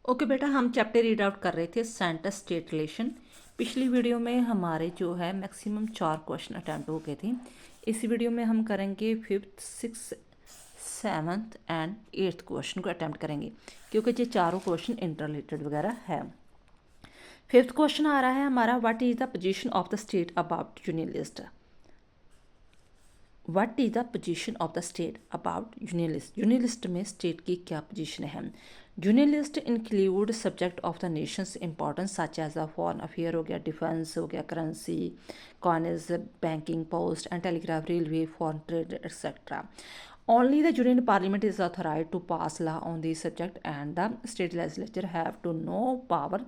Okay बेटा, हम chapter read out कर रहे थे सेंटर स्टेट रिलेशन। पिछली वीडियो में हमारे जो है मैक्सिमम 4 क्वेश्चन अटैम्प्ट हो गए थे। इस वीडियो में हम करेंगे 5th 6th 7th and 8th question को अटैम्प्ट करेंगे, क्योंकि ये चारों क्वेश्चन इंटर रिलेटेड वगैरह है। 5th क्वेश्चन आ रहा है हमारा, what is the position of the state about union list. What is the position of the state about union list. Union list में स्टेट की क्या पोजीशन है। Union list include subject of the nations importance such as the foreign affair हो गया, defence हो गया, currency, coinage, banking, post and telegraph, railway, foreign trade etcetera. Only the Union Parliament is authorized to pass law on this subject, and the state legislature have to no power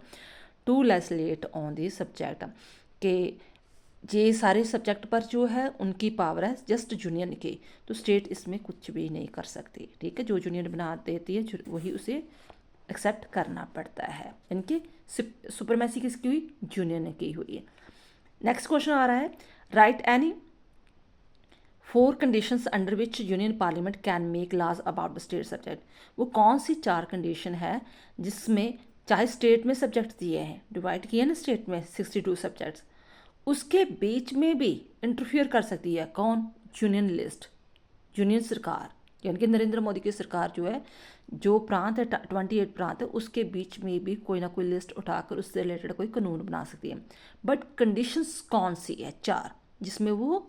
to legislate on this subject। के ये सारे subject पर जो है उनकी power है just union की, तो स्टेट इसमें कुछ भी नहीं कर सकती। ठीक है, जो यूनियन बना देती है वही उसे एक्सेप्ट करना पड़ता है। इनकी सुपरमेसी किसकी हुई? यूनियन की हुई है। नेक्स्ट क्वेश्चन आ रहा है, write any 4 conditions under which union parliament can make laws about the state subject. वो कौन सी 4 कंडीशन है जिसमें चाहे स्टेट में सब्जेक्ट दिए हैं, डिवाइड किए ना स्टेट में 62 सब्जेक्ट्स, उसके बीच में भी इंटरफियर कर सकती है कौन? यूनियन लिस्ट, यूनियन सरकार, यानी कि नरेंद्र मोदी की सरकार जो है, जो प्रांत है 28 प्रांत है, उसके बीच में भी कोई ना कोई लिस्ट उठाकर उससे रिलेटेड कोई कानून बना सकती है। बट कंडीशंस कौन सी है? 4 जिसमें वो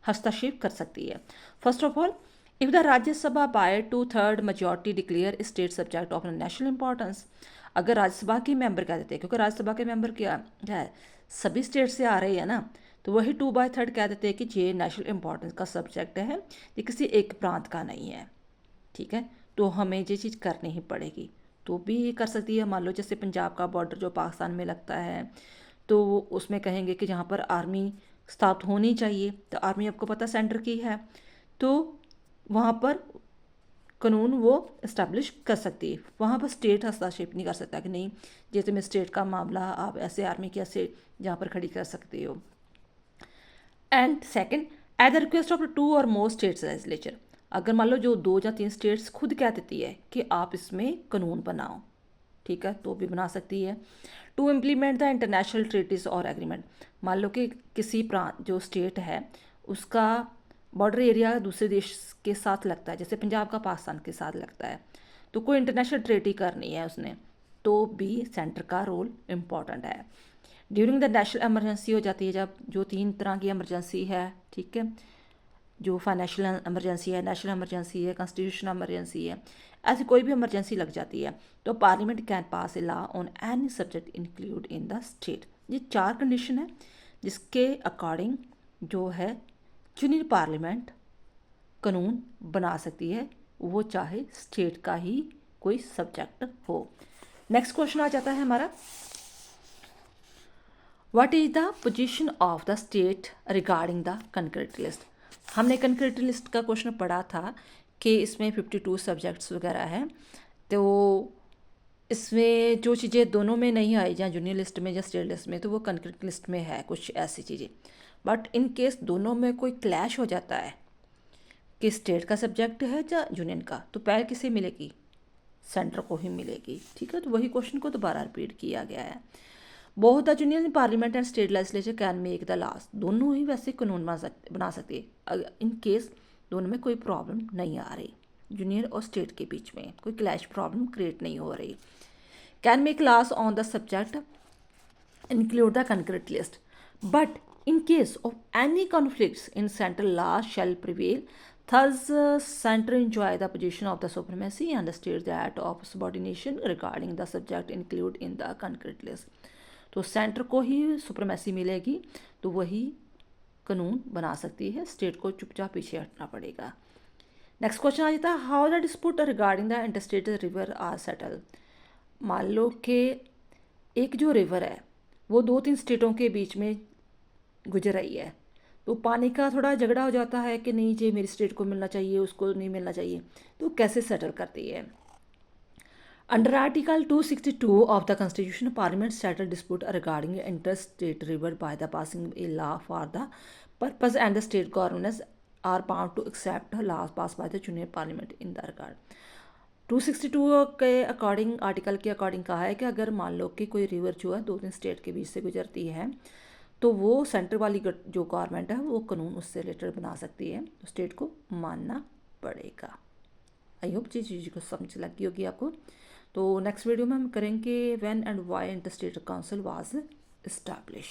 हस्तक्षेप कर सकती है। First of all, if the Rajya Sabha by 2/3 majority declare state subject of national importance. अगर राज्यसभा के मेंबर कह देते हैं, क्योंकि राज्यसभा के मेंबर क्या है, सभी स्टेट से आ रहे हैं ना, तो वही 2/3 कह देते हैं कि ये नेशनल इंपॉर्टेंस का सब्जेक्ट है, ये किसी एक प्रांत का नहीं है। ठीक है, तो हमें ये चीज़ करनी ही पड़ेगी। तो भी ये कर सकती है। मान लो जैसे पंजाब का बॉर्डर जो पाकिस्तान में लगता है, तो उसमें कहेंगे कि जहाँ पर आर्मी स्थापित होनी चाहिए, तो आर्मी आपको पता सेंटर की है, तो वहाँ पर कानून वो इस्टेब्लिश कर सकती है। वहाँ पर स्टेट हस्तक्षेप नहीं कर सकता कि नहीं जैसे में स्टेट का मामला आप ऐसे आर्मी की ऐसे जहाँ पर खड़ी कर सकते हो। And second, at the request of 2 और मोर स्टेट्स लेजिस्लेचर। अगर मान लो जो 2 या 3 स्टेट्स खुद कह देती है कि आप इसमें कानून बनाओ, ठीक है, तो भी बना सकती है। To implement the international treaties और एग्रीमेंट। मान लो कि किसी प्रांत जो स्टेट है उसका बॉर्डर एरिया दूसरे देश के साथ लगता है, जैसे पंजाब का पाकिस्तान के साथ लगता है, तो कोई इंटरनेशनल ट्रीटी करनी है उसने, तो भी सेंटर का रोल इम्पॉर्टेंट है। ड्यूरिंग द नेशनल इमरजेंसी हो जाती है जब जो 3 तरह की इमरजेंसी है, ठीक है, जो फाइनेंशियल इमरजेंसी है, नेशनल इमरजेंसी है, कॉन्स्टिट्यूशनल इमरजेंसी है, ऐसी कोई भी इमरजेंसी लग जाती है, तो parliament can pass a law on any subject include in the state. ये 4 कंडीशन है जिसके अकॉर्डिंग जो है यूनियन पार्लियामेंट कानून बना सकती है, वो चाहे स्टेट का ही कोई सब्जेक्ट हो। नेक्स्ट क्वेश्चन आ जाता है हमारा, what is the position of the state regarding the concurrent list. हमने कंकरेंट लिस्ट का क्वेश्चन पढ़ा था कि इसमें 52 सब्जेक्ट्स वगैरह हैं, तो इसमें जो चीज़ें दोनों में नहीं आई, या यूनियन लिस्ट में या स्टेट लिस्ट में, तो वो कंकरेंट लिस्ट में है कुछ ऐसी चीज़ें। बट इन केस दोनों में कोई क्लैश हो जाता है कि स्टेट का सब्जेक्ट है या यूनियन का, तो पहले किसे मिलेगी? सेंटर को ही मिलेगी। ठीक है, तो वही क्वेश्चन को दोबारा रिपीट किया गया है। Both the union parliament and state legislature can make the laws. दोनों ही वैसे कानून बना सकते हैं इन केस दोनों में कोई प्रॉब्लम नहीं आ रही, यूनियन और स्टेट के बीच में कोई क्लैश प्रॉब्लम क्रिएट नहीं हो रही। Can make laws on the subject include the concurrent list, but in case of any conflicts in central law shall prevail, thus center enjoy the position of the supremacy and the state that of subordination regarding the subject include in the concrete list। तो centre को ही supremacy मिलेगी, तो वही कानून बना सकती है, state को चुपचाप पीछे हटना पड़ेगा। नेक्स्ट क्वेश्चन आ जाता है, how the dispute regarding the interstate river are settle. मान लो कि एक जो रिवर है वो 2-3 स्टेटों के बीच में गुजर रही है, तो पानी का थोड़ा झगड़ा हो जाता है कि नहीं ये मेरी स्टेट को मिलना चाहिए, उसको नहीं मिलना चाहिए, तो कैसे सेटल करती है? Under article 262 of the constitution, parliament settle dispute regarding inter state river by the passing a law for the purpose and the state governance are bound to accept laws pass by the union parliament in the regard. 262 के according, article के according कहा है कि अगर मान लो कि कोई रिवर जो है 2-3 स्टेट के बीच से गुजरती है, तो वो सेंटर वाली जो गवर्नमेंट है वो कानून उससे रिलेटेड बना सकती है, तो स्टेट को मानना पड़ेगा। आई होप जी चीज़ को समझ लगी होगी आपको। तो नेक्स्ट वीडियो में हम करेंगे when and why inter state council was establish.